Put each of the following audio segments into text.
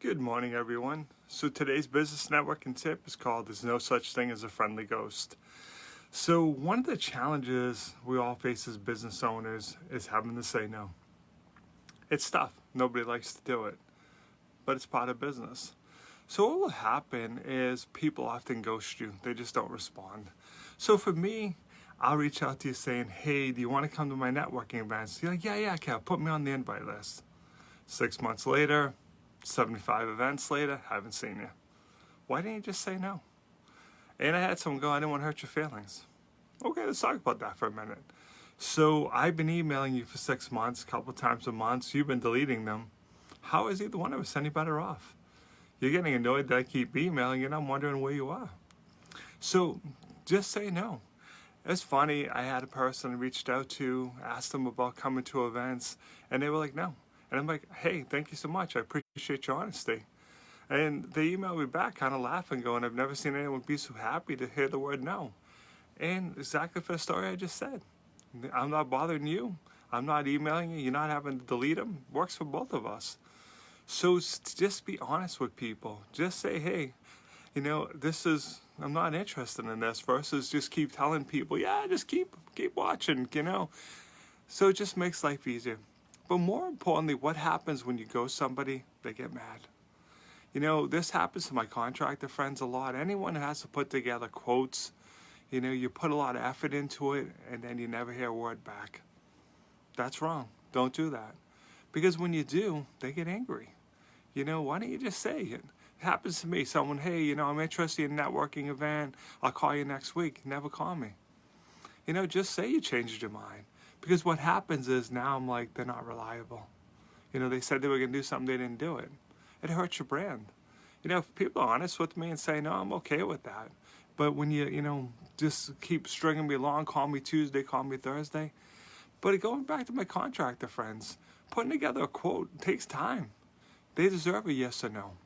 Good morning, everyone. So today's business networking tip is called "There's no such thing as a friendly ghost." So one of the challenges we all face as business owners is having to say no. It's tough. Nobody likes to do it, but it's part of business. So what will happen is people often ghost you. They just don't respond. So for me, I'll reach out to you saying, "Hey, do you want to come to my networking events?" You're like, yeah, Cal, put me on the invite list. 6 months later, 75 events later, haven't seen you. Why didn't you just say no? And I had someone go, "I didn't want to hurt your feelings." Okay, let's talk about that for a minute. So I've been emailing you for 6 months, a couple times a month. You've been deleting them. How is either one of us any better off? You're getting annoyed that I keep emailing you, and I'm wondering where you are. So just say no. It's funny, I had a person I reached out to, asked them about coming to events, and they were like, no. And I'm like, hey, thank you so much. I appreciate your honesty. And they emailed me back kind of laughing, going, I've never seen anyone be so happy to hear the word no. And exactly for the story I just said. I'm not bothering you. I'm not emailing you. You're not having to delete them. Works for both of us. So just be honest with people. Just say, hey, I'm not interested in this, versus just keep telling people, yeah, just keep watching, So it just makes life easier. But more importantly, what happens when you ghost somebody? They get mad. This happens to my contractor friends a lot. Anyone who has to put together quotes, you put a lot of effort into it, and then you never hear a word back. That's wrong. Don't do that. Because when you do, they get angry. Why don't you just say it? It happens to me. Someone, hey, I'm interested in a networking event. I'll call you next week. Never call me. Just say you changed your mind. Because what happens is now I'm like, they're not reliable. They said they were going to do something, they didn't do it. It hurts your brand. If people are honest with me and say, no, I'm okay with that. But when you, just keep stringing me along, call me Tuesday, call me Thursday. But going back to my contractor friends, putting together a quote takes time. They deserve a yes or no.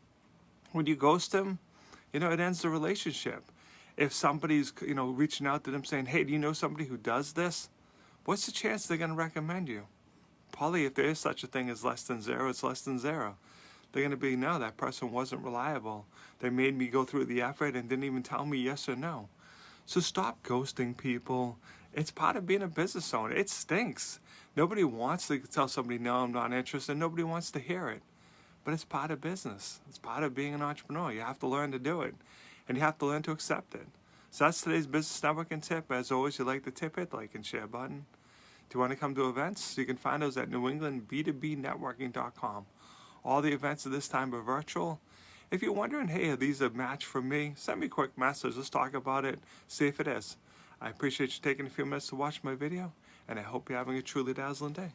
When you ghost them, it ends the relationship. If somebody's, reaching out to them saying, hey, do you know somebody who does this? What's the chance they're going to recommend you? Probably if there is such a thing as less than zero, it's less than zero. They're going to be, no, that person wasn't reliable. They made me go through the effort and didn't even tell me yes or no. So stop ghosting people. It's part of being a business owner. It stinks. Nobody wants to tell somebody, no, I'm not interested. Nobody wants to hear it. But it's part of business. It's part of being an entrepreneur. You have to learn to do it. And you have to learn to accept it. So that's today's business networking tip. As always, you like to tip it, like and share button. Do you want to come to events? You can find those at newenglandb2bnetworking.com. All the events at this time are virtual. If you're wondering, hey, are these a match for me? Send me a quick message. Let's talk about it. See if it is. I appreciate you taking a few minutes to watch my video, and I hope you're having a truly dazzling day.